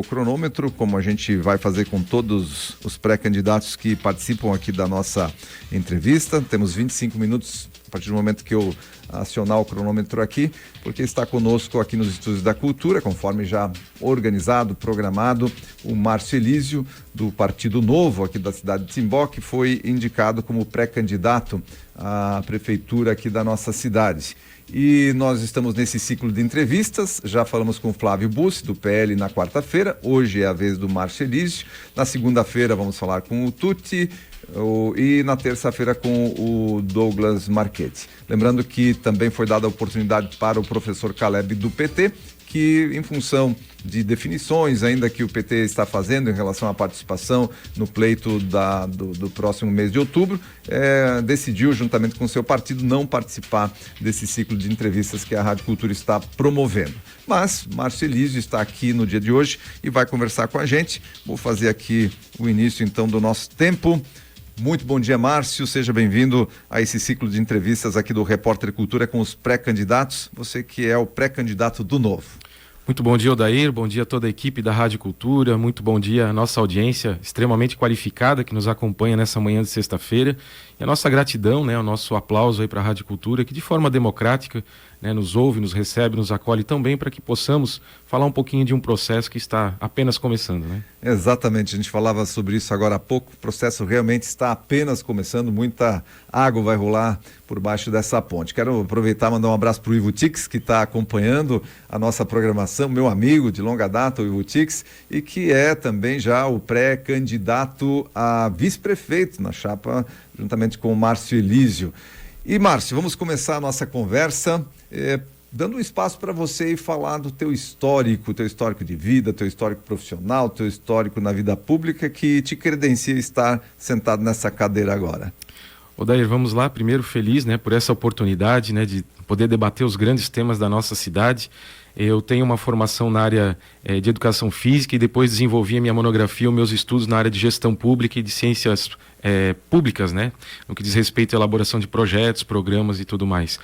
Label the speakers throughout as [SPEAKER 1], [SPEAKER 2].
[SPEAKER 1] meu cronômetro, como a gente vai fazer com todos os pré-candidatos que participam aqui da nossa entrevista. Temos 25 minutos a partir do momento que eu acionar o cronômetro aqui, porque está conosco aqui nos Estúdios da Cultura, conforme já organizado, programado, o Márcio Elísio, do Partido Novo aqui da cidade de Timbó, que foi indicado como pré-candidato à prefeitura aqui da nossa cidade. E nós estamos nesse ciclo de entrevistas, já falamos com o Flávio Bussi, do PL, na quarta-feira, hoje é a vez do Márcio Elísio, na segunda-feira vamos falar com o Tuti, e na terça-feira com o Douglas Marchetti. Lembrando que também foi dada a oportunidade para o professor Caleb do PT, que em função de definições ainda que o PT está fazendo em relação à participação no pleito do próximo mês de outubro, decidiu, juntamente com o seu partido, não participar desse ciclo de entrevistas que a Rádio Cultura está promovendo. Mas Márcio Elísio está aqui no dia de hoje e vai conversar com a gente. Vou fazer aqui o início então do nosso tempo. Muito bom dia, Márcio, seja bem-vindo a esse ciclo de entrevistas aqui do Repórter Cultura com os pré-candidatos, você que é o pré-candidato do Novo.
[SPEAKER 2] Muito bom dia, Odair, bom dia a toda a equipe da Rádio Cultura, muito bom dia à nossa audiência extremamente qualificada que nos acompanha nessa manhã de sexta-feira, e a nossa gratidão, o nosso aplauso aí para a Rádio Cultura, que de forma democrática nos ouve, nos recebe, nos acolhe tão bem para que possamos falar um pouquinho de um processo que está apenas começando,
[SPEAKER 1] Exatamente, a gente falava sobre isso agora há pouco, o processo realmente está apenas começando, muita água vai rolar por baixo dessa ponte. Quero aproveitar e mandar um abraço para o Ivo Tix, que está acompanhando a nossa programação, meu amigo de longa data, o Ivo Tix, e que é também já o pré-candidato a vice-prefeito na chapa, juntamente com o Márcio Elísio. E Márcio, vamos começar a nossa conversa dando um espaço para você ir falar do teu histórico de vida, teu histórico profissional, teu histórico na vida pública que te credencia estar sentado nessa cadeira agora.
[SPEAKER 2] Odair, vamos lá, primeiro feliz por essa oportunidade de poder debater os grandes temas da nossa cidade. Eu tenho uma formação na área de educação física e depois desenvolvi a minha monografia, os meus estudos na área de gestão pública e de ciências públicas, no que diz respeito à elaboração de projetos, programas e tudo mais.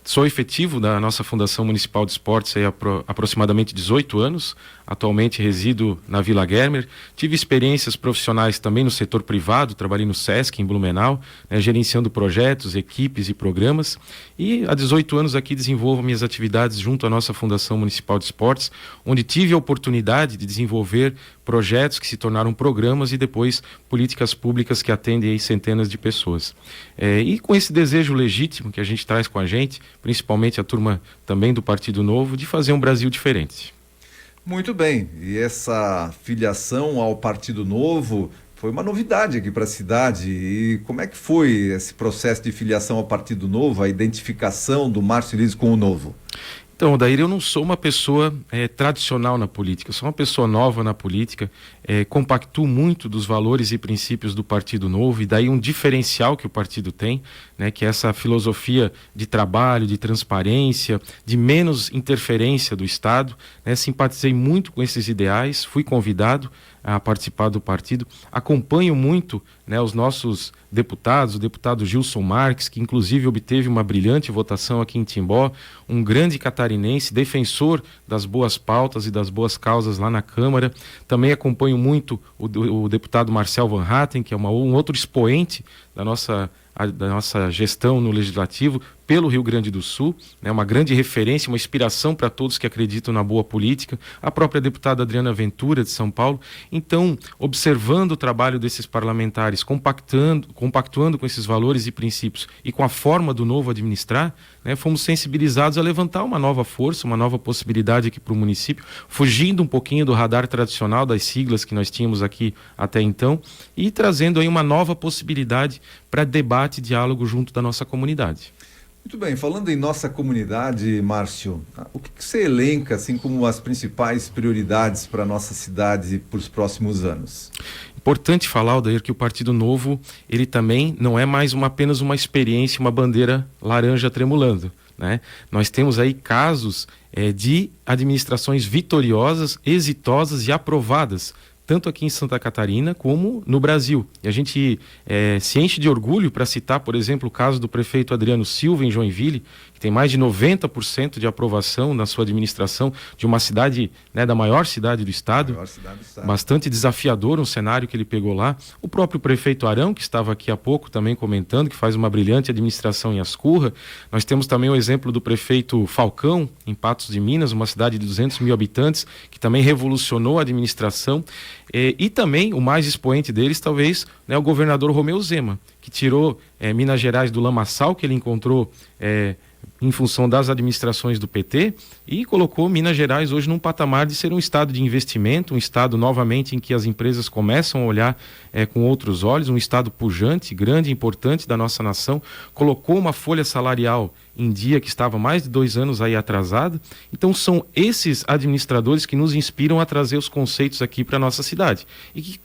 [SPEAKER 2] Sou efetivo da nossa Fundação Municipal de Esportes há aproximadamente 18 anos, atualmente resido na Vila Germer, tive experiências profissionais também no setor privado, trabalhei no SESC em Blumenau, gerenciando projetos, equipes e programas, e há 18 anos aqui desenvolvo minhas atividades junto à nossa Fundação Municipal de Esportes, onde tive a oportunidade de desenvolver projetos que se tornaram programas e depois políticas públicas que atendem aí centenas de pessoas. E com esse desejo legítimo que a gente traz com a gente, principalmente a turma também do Partido Novo, de fazer um Brasil diferente.
[SPEAKER 1] Muito bem, e essa filiação ao Partido Novo foi uma novidade aqui para a cidade. E como é que foi esse processo de filiação ao Partido Novo, a identificação do Márcio Elísio com o Novo?
[SPEAKER 2] Então, Odair, eu não sou uma pessoa tradicional na política, eu sou uma pessoa nova na política, compactuo muito dos valores e princípios do Partido Novo, e daí um diferencial que o partido tem, que é essa filosofia de trabalho, de transparência, de menos interferência do Estado. Simpatizei muito com esses ideais, fui convidado a participar do partido, acompanho muito os nossos deputados, o deputado Gilson Marques, que inclusive obteve uma brilhante votação aqui em Timbó, um grande catarinense, defensor das boas pautas e das boas causas lá na Câmara. Também acompanho muito o deputado Marcel Van Hatten, que é um outro expoente da nossa gestão no Legislativo pelo Rio Grande do Sul, uma grande referência, uma inspiração para todos que acreditam na boa política, a própria deputada Adriana Ventura de São Paulo. Então, observando o trabalho desses parlamentares, compactuando com esses valores e princípios e com a forma do Novo administrar, fomos sensibilizados a levantar uma nova força, uma nova possibilidade aqui para o município, fugindo um pouquinho do radar tradicional das siglas que nós tínhamos aqui até então e trazendo aí uma nova possibilidade para debate e diálogo junto da nossa comunidade.
[SPEAKER 1] Muito bem, falando em nossa comunidade, Márcio, o que você elenca assim como as principais prioridades para a nossa cidade para os próximos anos?
[SPEAKER 2] Importante falar, Odair, que o Partido Novo, ele também não é mais apenas uma experiência, uma bandeira laranja tremulando. Nós temos aí casos de administrações vitoriosas, exitosas e aprovadas, tanto aqui em Santa Catarina como no Brasil. E a gente se enche de orgulho para citar, por exemplo, o caso do prefeito Adriano Silva em Joinville, que tem mais de 90% de aprovação na sua administração de uma cidade, né, da maior cidade do estado. Bastante desafiador um cenário que ele pegou lá. O próprio prefeito Arão, que estava aqui há pouco também comentando, que faz uma brilhante administração em Ascurra. Nós temos também o exemplo do prefeito Falcão, em Patos de Minas, uma cidade de 200 mil habitantes, que também revolucionou a administração. E também, o mais expoente deles, talvez, né, o governador Romeu Zema, que tirou Minas Gerais do lamaçal que ele encontrou em função das administrações do PT e colocou Minas Gerais hoje num patamar de ser um estado de investimento, um estado novamente em que as empresas começam a olhar com outros olhos, um estado pujante, grande, importante da nossa nação, colocou uma folha salarial em dia que estava mais de 2 anos aí atrasada. Então são esses administradores que nos inspiram a trazer os conceitos aqui para a nossa cidade.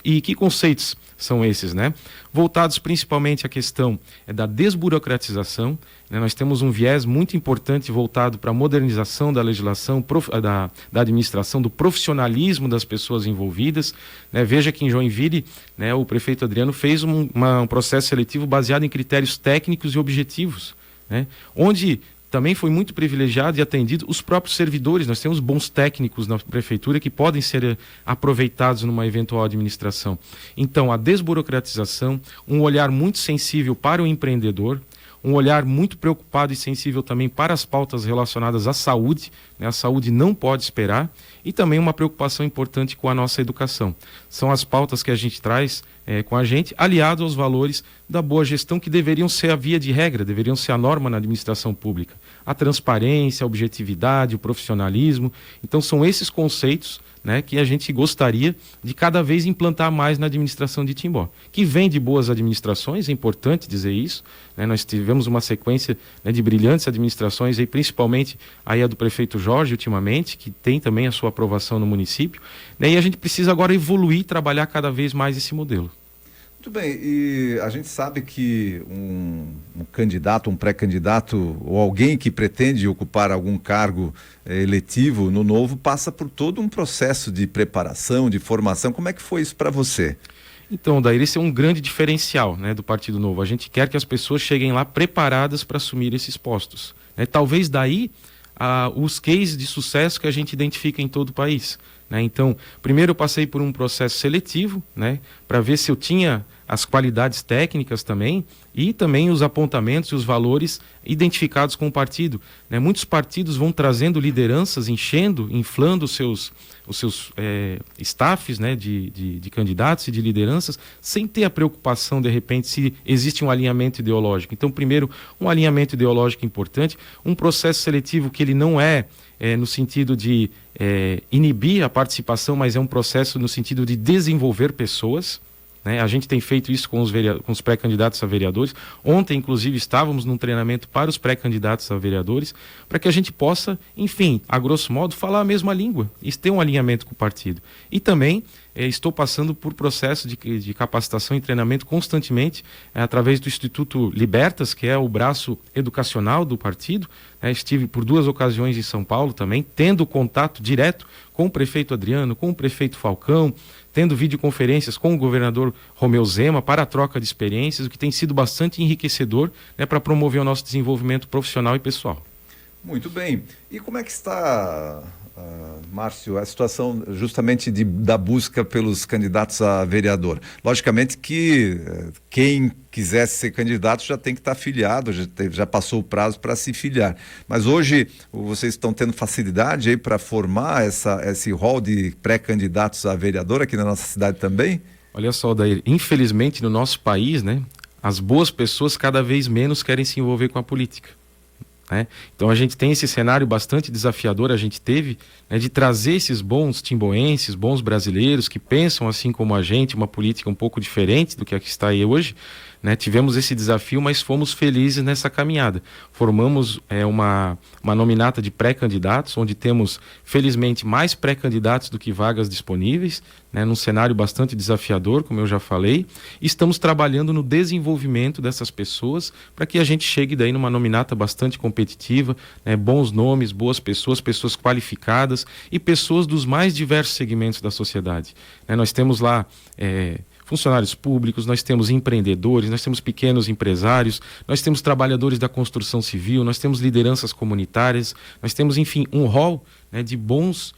[SPEAKER 2] E que conceitos são esses, né? Voltados principalmente à questão da desburocratização, né? Nós temos um viés muito importante voltado para a modernização da legislação, da administração, do profissionalismo das pessoas envolvidas, né? Veja que em Joinville, né, o prefeito Adriano fez um processo seletivo baseado em critérios técnicos e objetivos, né? Onde também foi muito privilegiado e atendido os próprios servidores. Nós temos bons técnicos na prefeitura que podem ser aproveitados numa eventual administração. Então, a desburocratização, um olhar muito sensível para o empreendedor, um olhar muito preocupado e sensível também para as pautas relacionadas à saúde, né? A saúde não pode esperar, e também uma preocupação importante com a nossa educação. São as pautas que a gente traz com a gente, aliado aos valores da boa gestão que deveriam ser a via de regra, deveriam ser a norma na administração pública. A transparência, a objetividade, o profissionalismo. Então são esses conceitos, né, que a gente gostaria de cada vez implantar mais na administração de Timbó, que vem de boas administrações, é importante dizer isso, né? Nós tivemos uma sequência, né, de brilhantes administrações, aí, principalmente aí a do prefeito Jorge ultimamente, que tem também a sua aprovação no município, né? E a gente precisa agora evoluir e trabalhar cada vez mais esse modelo.
[SPEAKER 1] Muito bem, e a gente sabe que um candidato, um pré-candidato ou alguém que pretende ocupar algum cargo eletivo no Novo passa por todo um processo de preparação, de formação. Como é que foi isso para você?
[SPEAKER 2] Então, Daí, esse é um grande diferencial, né, do Partido Novo. A gente quer que as pessoas cheguem lá preparadas para assumir esses postos, né? Talvez daí os cases de sucesso que a gente identifica em todo o país, né? Então, primeiro eu passei por um processo seletivo, né, para ver se eu tinha as qualidades técnicas também e também os apontamentos e os valores identificados com o partido, né? Muitos partidos vão trazendo lideranças, inflando os seus staffs, né, de candidatos e de lideranças, sem ter a preocupação, de repente, se existe um alinhamento ideológico. Então, primeiro, um alinhamento ideológico importante, um processo seletivo que ele não é no sentido de inibir a participação, mas é um processo no sentido de desenvolver pessoas, né? A gente tem feito isso com os pré-candidatos a vereadores. Ontem, inclusive, estávamos num treinamento para os pré-candidatos a vereadores, para que a gente possa, enfim, a grosso modo, falar a mesma língua e ter um alinhamento com o partido. E também estou passando por processo de capacitação e treinamento constantemente através do Instituto Libertas, que é o braço educacional do partido. Estive por 2 ocasiões em São Paulo também, tendo contato direto com o prefeito Adriano, com o prefeito Falcão, tendo videoconferências com o governador Romeu Zema para a troca de experiências, o que tem sido bastante enriquecedor, né, para promover o nosso desenvolvimento profissional e pessoal.
[SPEAKER 1] Muito bem. E como é que está, Márcio, a situação justamente da busca pelos candidatos a vereador? Logicamente que quem quisesse ser candidato já tem que estar filiado, já passou o prazo para se filiar. Mas hoje vocês estão tendo facilidade aí para formar esse rol de pré-candidatos a vereador aqui na nossa cidade também?
[SPEAKER 2] Olha só, Daí, infelizmente no nosso país, né, as boas pessoas cada vez menos querem se envolver com a política, né? Então a gente tem esse cenário bastante desafiador, a gente teve, né, de trazer esses bons timboenses, bons brasileiros que pensam assim como a gente, uma política um pouco diferente do que a que está aí hoje, né? Tivemos esse desafio, mas fomos felizes nessa caminhada. Formamos uma nominata de pré-candidatos, onde temos, felizmente, mais pré-candidatos do que vagas disponíveis, né? Num cenário bastante desafiador, como eu já falei. Estamos trabalhando no desenvolvimento dessas pessoas para que a gente chegue daí numa nominata bastante competitiva, né? Bons nomes, boas pessoas, pessoas qualificadas e pessoas dos mais diversos segmentos da sociedade, né? Nós temos lá funcionários públicos, nós temos empreendedores, nós temos pequenos empresários, nós temos trabalhadores da construção civil, nós temos lideranças comunitárias, nós temos, enfim, um rol, né, de bons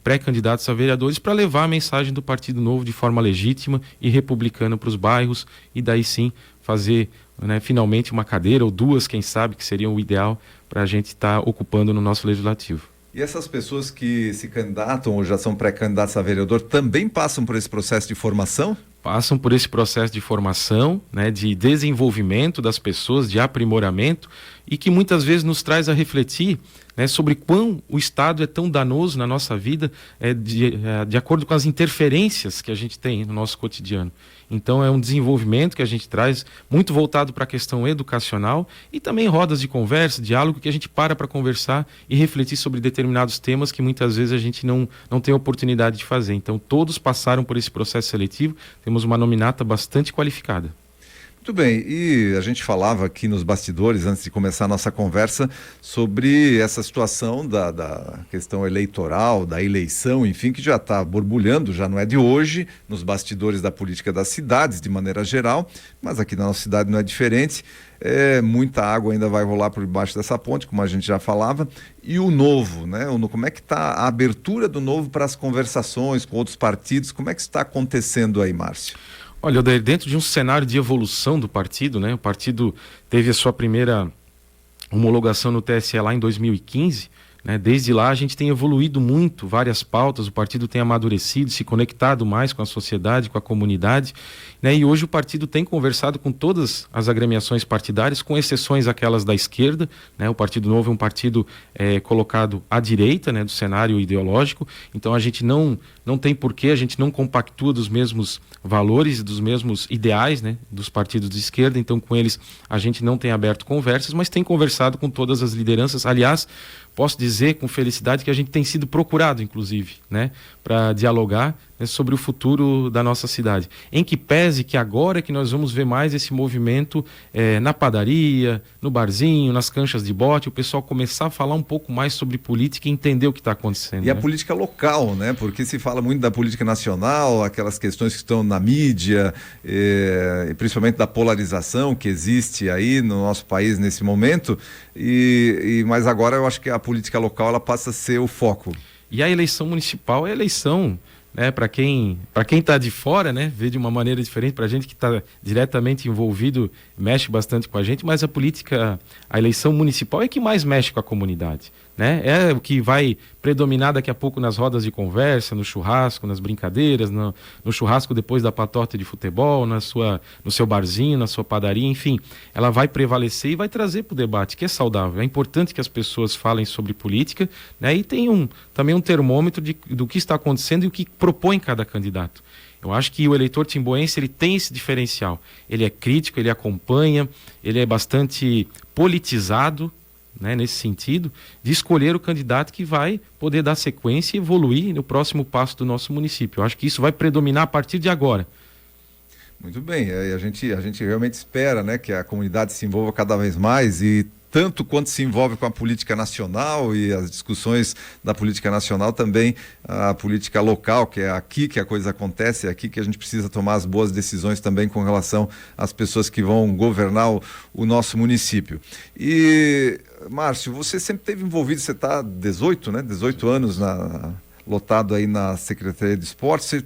[SPEAKER 2] pré-candidatos a vereadores para levar a mensagem do Partido Novo de forma legítima e republicana para os bairros e daí sim fazer, né, finalmente uma cadeira ou duas, quem sabe, que seriam o ideal para a gente estar ocupando no nosso legislativo.
[SPEAKER 1] E essas pessoas que se candidatam ou já são pré-candidatos a vereador também passam por esse processo de formação?
[SPEAKER 2] Passam por esse processo de formação, né, de desenvolvimento das pessoas, de aprimoramento, e que muitas vezes nos traz a refletir, né, sobre quão o Estado é tão danoso na nossa vida, de acordo com as interferências que a gente tem no nosso cotidiano. Então é um desenvolvimento que a gente traz muito voltado para a questão educacional e também rodas de conversa, diálogo, que a gente para conversar e refletir sobre determinados temas que muitas vezes a gente não tem oportunidade de fazer. Então todos passaram por esse processo seletivo, temos uma nominata bastante qualificada.
[SPEAKER 1] Muito bem, e a gente falava aqui nos bastidores, antes de começar a nossa conversa, sobre essa situação da questão eleitoral, da eleição, enfim, que já está borbulhando, já não é de hoje, nos bastidores da política das cidades, de maneira geral, mas aqui na nossa cidade não é diferente. Muita água ainda vai rolar por debaixo dessa ponte, como a gente já falava. E o Novo, né? Como é que está a abertura do Novo para as conversações com outros partidos? Como é que está acontecendo aí, Márcio?
[SPEAKER 2] Olha, Odair, dentro de um cenário de evolução do partido, né? O partido teve a sua primeira homologação no TSE lá em 2015, né? Desde lá a gente tem evoluído muito, várias pautas, o partido tem amadurecido, se conectado mais com a sociedade, com a comunidade, né? E hoje o partido tem conversado com todas as agremiações partidárias, com exceções aquelas da esquerda, né? O Partido Novo é um partido colocado à direita, né, do cenário ideológico, então a gente não tem porquê, a gente não compactua dos mesmos valores e dos mesmos ideais, né, dos partidos de esquerda, então com eles a gente não tem aberto conversas, mas tem conversado com todas as lideranças. Aliás, posso dizer com felicidade que a gente tem sido procurado, inclusive, né, para dialogar, né, sobre o futuro da nossa cidade. Em que pese que agora é que nós vamos ver mais esse movimento na padaria, no barzinho, nas canchas de bote, o pessoal começar a falar um pouco mais sobre política e entender o que está acontecendo.
[SPEAKER 1] E a política local, né? Porque se fala muito da política nacional, aquelas questões que estão na mídia, e principalmente da polarização que existe aí no nosso país nesse momento, mas agora eu acho que a política local ela passa a ser o foco.
[SPEAKER 2] E a eleição municipal é a eleição, né, para quem está de fora, né, vê de uma maneira diferente. Para a gente que está diretamente envolvido, mexe bastante com a gente, mas a eleição municipal é que mais mexe com a comunidade, né? É o que vai predominar daqui a pouco nas rodas de conversa, no churrasco, nas brincadeiras, no churrasco depois da patota de futebol, no seu barzinho, na sua padaria, enfim. Ela vai prevalecer e vai trazer para o debate, que é saudável. É importante que as pessoas falem sobre política, né? E tem também um termômetro do que está acontecendo e o que propõe cada candidato. Eu acho que o eleitor timboense ele tem esse diferencial. Ele é crítico, ele acompanha, ele é bastante politizado, né, nesse sentido, de escolher o candidato que vai poder dar sequência e evoluir no próximo passo do nosso município. Eu acho que isso vai predominar a partir de agora.
[SPEAKER 1] Muito bem, a gente realmente espera, né, que a comunidade se envolva cada vez mais e tanto quanto se envolve com a política nacional e as discussões da política nacional, também a política local, que é aqui que a coisa acontece, é aqui que a gente precisa tomar as boas decisões também com relação às pessoas que vão governar o nosso município. E, Márcio, você sempre esteve envolvido, você está 18 anos lotado aí na Secretaria de Esportes, você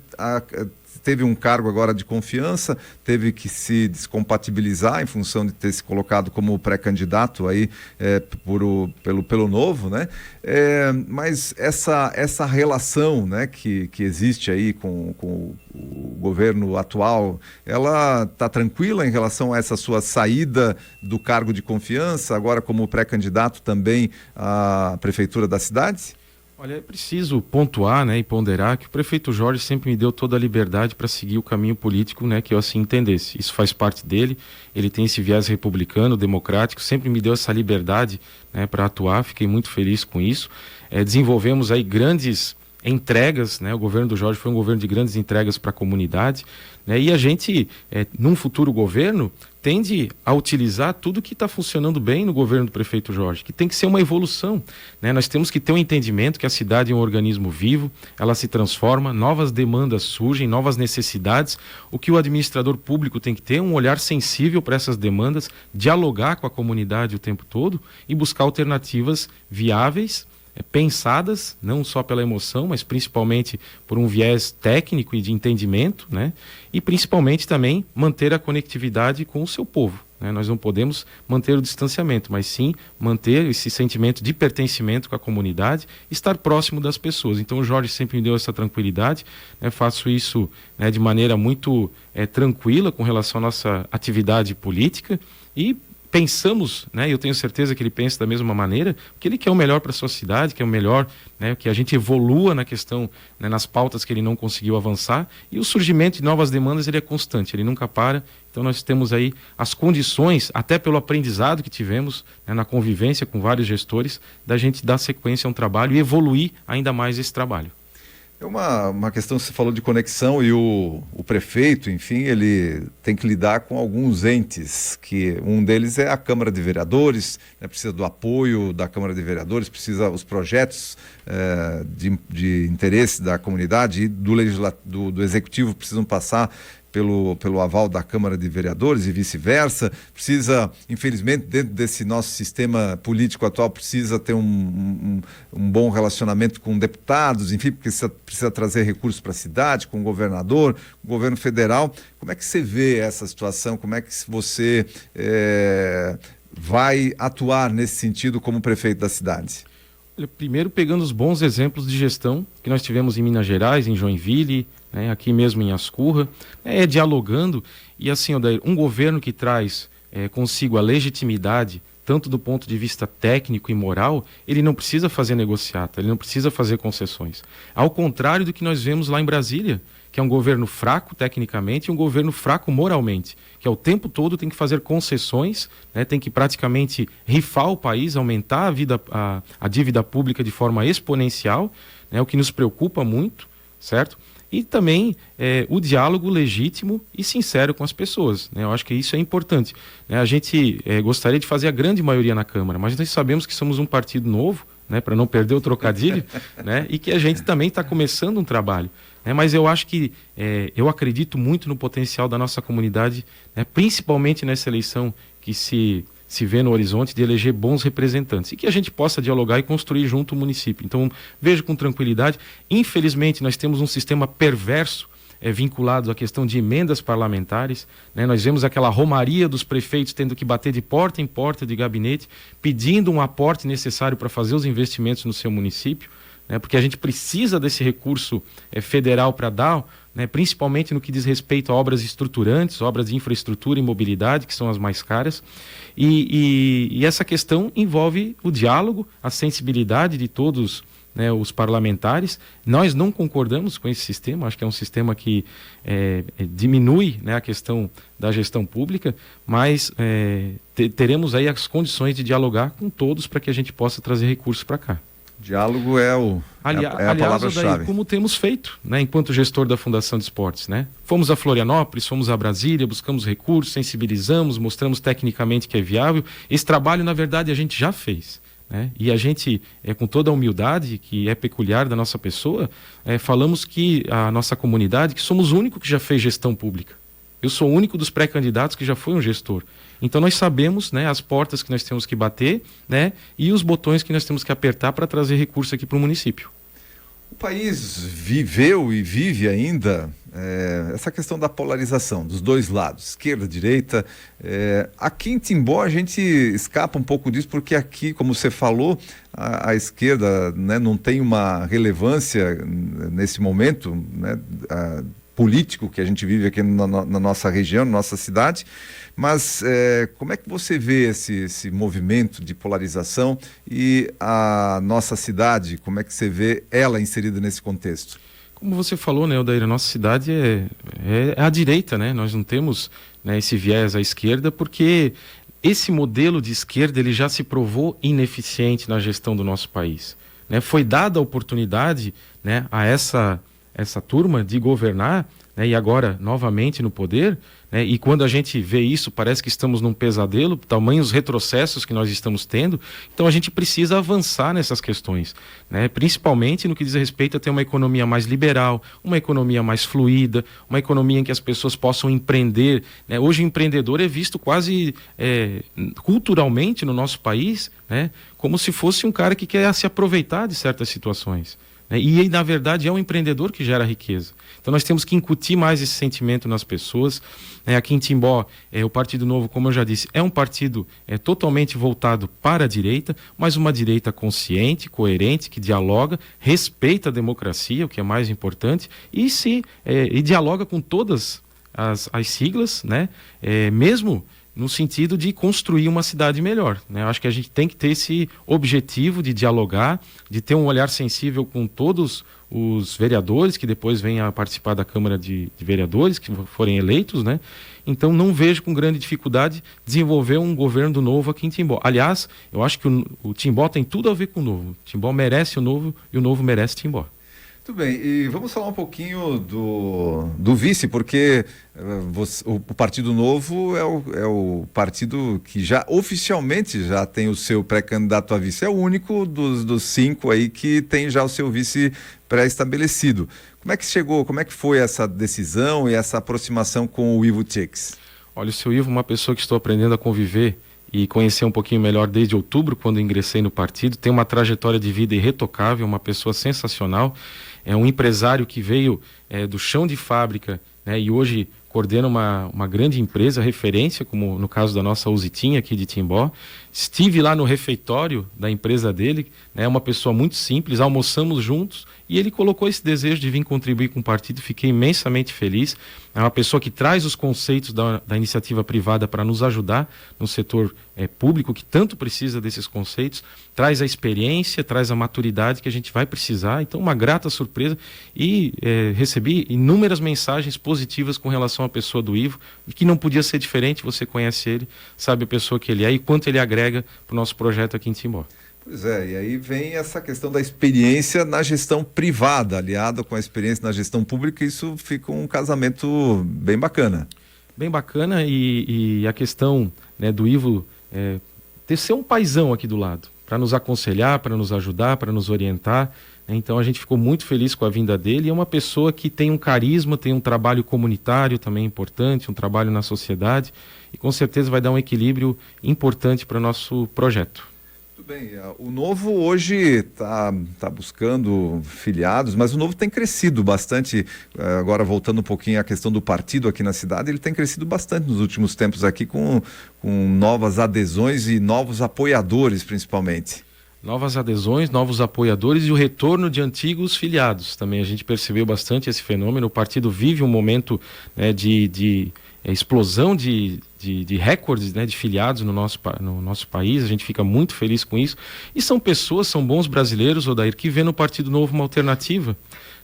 [SPEAKER 1] teve um cargo agora de confiança, teve que se descompatibilizar em função de ter se colocado como pré-candidato aí pelo Novo, né? Mas essa relação, né, que existe aí com o governo atual, ela está tranquila em relação a essa sua saída do cargo de confiança, agora como pré-candidato também à prefeitura da cidade?
[SPEAKER 2] Olha, é preciso pontuar, né, e ponderar que o prefeito Jorge sempre me deu toda a liberdade para seguir o caminho político, né, que eu assim entendesse. Isso faz parte dele, ele tem esse viés republicano, democrático, sempre me deu essa liberdade, né, para atuar, fiquei muito feliz com isso. Desenvolvemos aí grandes entregas, né? O governo do Jorge foi um governo de grandes entregas para a comunidade, né? E a gente, num futuro governo, tende a utilizar tudo que está funcionando bem no governo do prefeito Jorge, que tem que ser uma evolução, né? Nós temos que ter um entendimento que a cidade é um organismo vivo, ela se transforma, novas demandas surgem, novas necessidades. O que o administrador público tem que ter é um olhar sensível para essas demandas, dialogar com a comunidade o tempo todo e buscar alternativas viáveis, pensadas, não só pela emoção, mas principalmente por um viés técnico e de entendimento, né? E principalmente também manter a conectividade com o seu povo, né? Nós não podemos manter o distanciamento, mas sim manter esse sentimento de pertencimento com a comunidade, estar próximo das pessoas. Então o Jorge sempre me deu essa tranquilidade, né? Faço isso, né, de maneira muito tranquila com relação à nossa atividade política e pensamos, né, eu tenho certeza que ele pensa da mesma maneira, que ele quer o melhor para a sua cidade, quer o melhor, né, que a gente evolua na questão, né, nas pautas que ele não conseguiu avançar, e o surgimento de novas demandas ele é constante, ele nunca para. Então nós temos aí as condições, até pelo aprendizado que tivemos, né, na convivência com vários gestores, da gente dar sequência a um trabalho e evoluir ainda mais esse trabalho.
[SPEAKER 1] É uma questão, você falou de conexão e o prefeito, enfim, ele tem que lidar com alguns entes, que um deles é a Câmara de Vereadores, né, precisa do apoio da Câmara de Vereadores, precisa os projetos de interesse da comunidade e do Executivo precisam passar pelo aval da Câmara de Vereadores e vice-versa. Precisa, infelizmente, dentro desse nosso sistema político atual, precisa ter um bom relacionamento com deputados, enfim, porque precisa trazer recursos para a cidade, com o governador, com o governo federal. Como é que você vê essa situação? Como é que você vai atuar nesse sentido como prefeito da cidade?
[SPEAKER 2] Primeiro, pegando os bons exemplos de gestão que nós tivemos em Minas Gerais, em Joinville, né, aqui mesmo em Ascurra, dialogando, e assim, Odair, um governo que traz consigo a legitimidade, tanto do ponto de vista técnico e moral, ele não precisa fazer negociata, ele não precisa fazer concessões. Ao contrário do que nós vemos lá em Brasília, que é um governo fraco tecnicamente e um governo fraco moralmente, que ao tempo todo tem que fazer concessões, né, tem que praticamente rifar o país, aumentar a dívida pública de forma exponencial, né, o que nos preocupa muito, certo? E também o diálogo legítimo e sincero com as pessoas, né? Eu acho que isso é importante, né? A gente gostaria de fazer a grande maioria na Câmara, mas nós sabemos que somos um partido novo, né, para não perder o trocadilho, né, e que a gente também está começando um trabalho. Mas eu acho que eu acredito muito no potencial da nossa comunidade, né, principalmente nessa eleição que se vê no horizonte de eleger bons representantes e que a gente possa dialogar e construir junto o município. Então, vejo com tranquilidade. Infelizmente, nós temos um sistema perverso vinculado à questão de emendas parlamentares, né? Nós vemos aquela romaria dos prefeitos tendo que bater de porta em porta de gabinete, pedindo um aporte necessário para fazer os investimentos no seu município, né? Porque a gente precisa desse recurso federal para dar, né? Principalmente no que diz respeito a obras estruturantes, obras de infraestrutura e mobilidade, que são as mais caras. E essa questão envolve o diálogo, a sensibilidade de todos, né, os parlamentares. Nós não concordamos com esse sistema, acho que é um sistema que diminui, né, a questão da gestão pública, mas teremos aí as condições de dialogar com todos para que a gente possa trazer recursos para cá.
[SPEAKER 1] Diálogo é a palavra-chave.
[SPEAKER 2] Como temos feito, né, enquanto gestor da Fundação de Esportes, né? Fomos a Florianópolis, fomos a Brasília, buscamos recursos, sensibilizamos, mostramos tecnicamente que é viável. Esse trabalho, na verdade, a gente já fez, né? E a gente, com toda a humildade que é peculiar da nossa pessoa, falamos que a nossa comunidade, que somos o único que já fez gestão pública. Eu sou o único dos pré-candidatos que já foi um gestor. Então nós sabemos, né, as portas que nós temos que bater, né, e os botões que nós temos que apertar para trazer recurso aqui para o município.
[SPEAKER 1] O país viveu e vive ainda essa questão da polarização dos dois lados, esquerda, direita. Aqui em Timbó a gente escapa um pouco disso, porque aqui, como você falou, a esquerda, né, não tem uma relevância nesse momento, né, político que a gente vive aqui na nossa região, na nossa cidade. Mas como é que você vê esse movimento de polarização e a nossa cidade, como é que você vê ela inserida nesse contexto?
[SPEAKER 2] Como você falou, né, Odair, a nossa cidade é à direita, né? Nós não temos, né, esse viés à esquerda, porque esse modelo de esquerda ele já se provou ineficiente na gestão do nosso país. né, foi dada a oportunidade, né, a essa turma de governar, né, e agora novamente no poder, né, e quando a gente vê isso, parece que estamos num pesadelo, tamanhos retrocessos que nós estamos tendo. Então a gente precisa avançar nessas questões, né, principalmente no que diz respeito a ter uma economia mais liberal, uma economia mais fluida, uma economia em que as pessoas possam empreender, né. Hoje o empreendedor é visto quase culturalmente no nosso país, né, como se fosse um cara que quer se aproveitar de certas situações. E, na verdade, é um empreendedor que gera riqueza. Então, nós temos que incutir mais esse sentimento nas pessoas. Aqui em Timbó, o Partido Novo, como eu já disse, é um partido totalmente voltado para a direita, mas uma direita consciente, coerente, que dialoga, respeita a democracia, o que é mais importante, e dialoga com todas as siglas, né? Mesmo no sentido de construir uma cidade melhor, né? Eu acho que a gente tem que ter esse objetivo de dialogar, de ter um olhar sensível com todos os vereadores que depois venham a participar da Câmara de Vereadores, que forem eleitos, né? Então não vejo com grande dificuldade desenvolver um governo novo aqui em Timbó. Aliás, eu acho que o Timbó tem tudo a ver com o novo. Timbó merece o novo e o novo merece Timbó.
[SPEAKER 1] Muito bem, e vamos falar um pouquinho do vice, porque o Partido Novo é o partido que já oficialmente já tem o seu pré-candidato a vice, é o único dos 5 aí que tem já o seu vice pré-estabelecido. Como é que chegou, como é que foi essa decisão e essa aproximação com o Ivo Tcheks?
[SPEAKER 2] Olha, o seu Ivo é uma pessoa que estou aprendendo a conviver e conhecer um pouquinho melhor desde outubro, quando ingressei no partido. Tem uma trajetória de vida irretocável, uma pessoa sensacional. É um empresário que veio do chão de fábrica, né, e hoje coordena uma grande empresa, referência, como no caso da nossa Usitinha aqui de Timbó. Estive lá no refeitório da empresa dele, né, uma pessoa muito simples, almoçamos juntos e ele colocou esse desejo de vir contribuir com o partido. Fiquei imensamente feliz. É uma pessoa que traz os conceitos da iniciativa privada para nos ajudar no setor público, que tanto precisa desses conceitos, traz a experiência, traz a maturidade que a gente vai precisar. Então, uma grata surpresa, e recebi inúmeras mensagens positivas com relação à pessoa do Ivo, que não podia ser diferente. Você conhece ele, sabe a pessoa que ele é e quanto ele agrega para o nosso projeto aqui em Timbó.
[SPEAKER 1] Pois é, e aí vem essa questão da experiência na gestão privada, aliado com a experiência na gestão pública. Isso fica um casamento bem bacana.
[SPEAKER 2] Bem bacana, e a questão, né, do Ivo ter ser um paizão aqui do lado, para nos aconselhar, para nos ajudar, para nos orientar. Então a gente ficou muito feliz com a vinda dele. É uma pessoa que tem um carisma, tem um trabalho comunitário também importante, um trabalho na sociedade, e com certeza vai dar um equilíbrio importante para o nosso projeto.
[SPEAKER 1] Muito bem, o Novo hoje está buscando filiados, mas o Novo tem crescido bastante. Agora voltando um pouquinho à questão do partido aqui na cidade, ele tem crescido bastante nos últimos tempos aqui, com novas adesões e novos apoiadores principalmente.
[SPEAKER 2] Novas adesões, novos apoiadores e o retorno de antigos filiados. Também a gente percebeu bastante esse fenômeno. O partido vive um momento, né, de explosão de recordes, né, de filiados no nosso país. A gente fica muito feliz com isso. E são pessoas, são bons brasileiros, Odair, que vê no Partido Novo uma alternativa.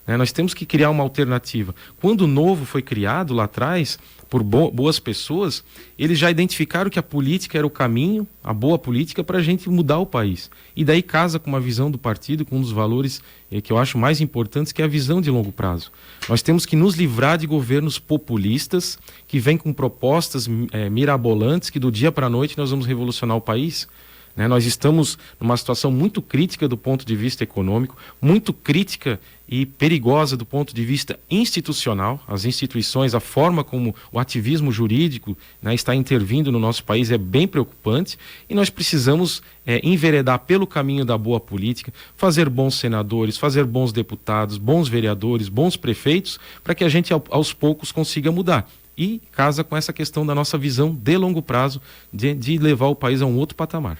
[SPEAKER 2] Nós temos que criar uma alternativa. Quando o Novo foi criado lá atrás, por boas pessoas, eles já identificaram que a política era o caminho, a boa política, para a gente mudar o país. E daí casa com uma visão do partido, com um dos valores que eu acho mais importantes, que é a visão de longo prazo. Nós temos que nos livrar de governos populistas, que vêm com propostas mirabolantes, que do dia para a noite nós vamos revolucionar o país. Nós estamos numa situação muito crítica do ponto de vista econômico, muito crítica e perigosa do ponto de vista institucional. As instituições, a forma como o ativismo jurídico, né, está intervindo no nosso país é bem preocupante, e nós precisamos enveredar pelo caminho da boa política, fazer bons senadores, fazer bons deputados, bons vereadores, bons prefeitos, para que a gente aos poucos consiga mudar. E casa com essa questão da nossa visão de longo prazo, de levar o país a um outro patamar.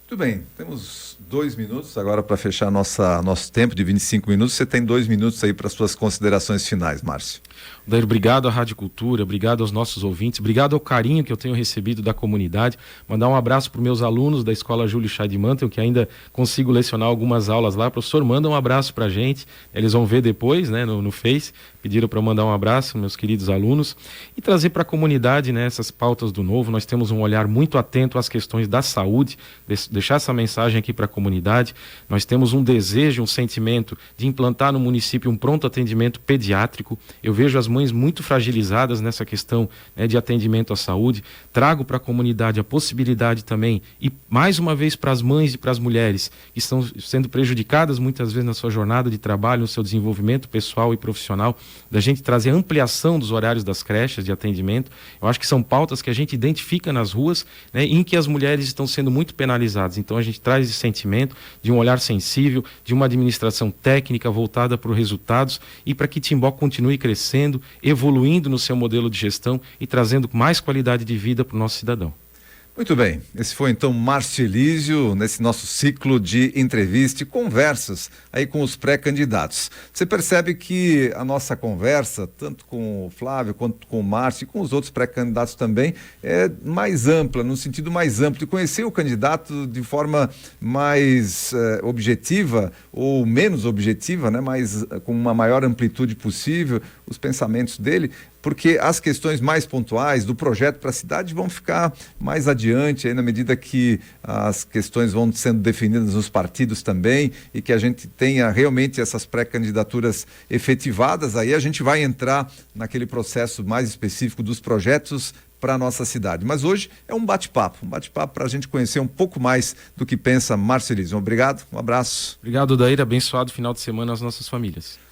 [SPEAKER 1] Muito bem, temos 2 minutos agora para fechar nosso tempo de 25 minutos. Você tem 2 minutos aí para suas considerações finais, Márcio.
[SPEAKER 2] Daí, obrigado à Rádio Cultura, obrigado aos nossos ouvintes, obrigado ao carinho que eu tenho recebido da comunidade. Mandar um abraço para os meus alunos da Escola Júlio Chá de Mantel, que ainda consigo lecionar algumas aulas lá. Professor, manda um abraço para a gente, eles vão ver depois, né, no Face. Pediram para eu mandar um abraço, meus queridos alunos, e trazer para a comunidade, né, essas pautas do Novo. Nós temos um olhar muito atento às questões da saúde, deixar essa mensagem aqui para a comunidade. Nós temos um desejo, um sentimento de implantar no município um pronto atendimento pediátrico. Eu vejo as mães muito fragilizadas nessa questão, né, de atendimento à saúde. Trago para a comunidade a possibilidade também, e mais uma vez para as mães e para as mulheres que estão sendo prejudicadas muitas vezes na sua jornada de trabalho, no seu desenvolvimento pessoal e profissional, da gente trazer ampliação dos horários das creches de atendimento. Eu acho que são pautas que a gente identifica nas ruas, né, em que as mulheres estão sendo muito penalizadas. Então a gente traz esse sentimento de um olhar sensível, de uma administração técnica voltada para os resultados e para que Timbó continue crescendo, evoluindo no seu modelo de gestão e trazendo mais qualidade de vida para o nosso cidadão.
[SPEAKER 1] Muito bem, esse foi então Márcio Elísio, nesse nosso ciclo de entrevista e conversas aí com os pré-candidatos. Você percebe que a nossa conversa, tanto com o Flávio quanto com o Márcio e com os outros pré-candidatos também, é mais ampla, no sentido mais amplo, de conhecer o candidato de forma mais objetiva ou menos objetiva, né? Com uma maior amplitude possível, os pensamentos dele, porque as questões mais pontuais do projeto para a cidade vão ficar mais adiante, aí na medida que as questões vão sendo definidas nos partidos também e que a gente tenha realmente essas pré-candidaturas efetivadas, aí a gente vai entrar naquele processo mais específico dos projetos para a nossa cidade. Mas hoje é um bate-papo para a gente conhecer um pouco mais do que pensa Márcio Elísio. Obrigado, um abraço.
[SPEAKER 2] Obrigado, Daíra. Abençoado final de semana às nossas famílias.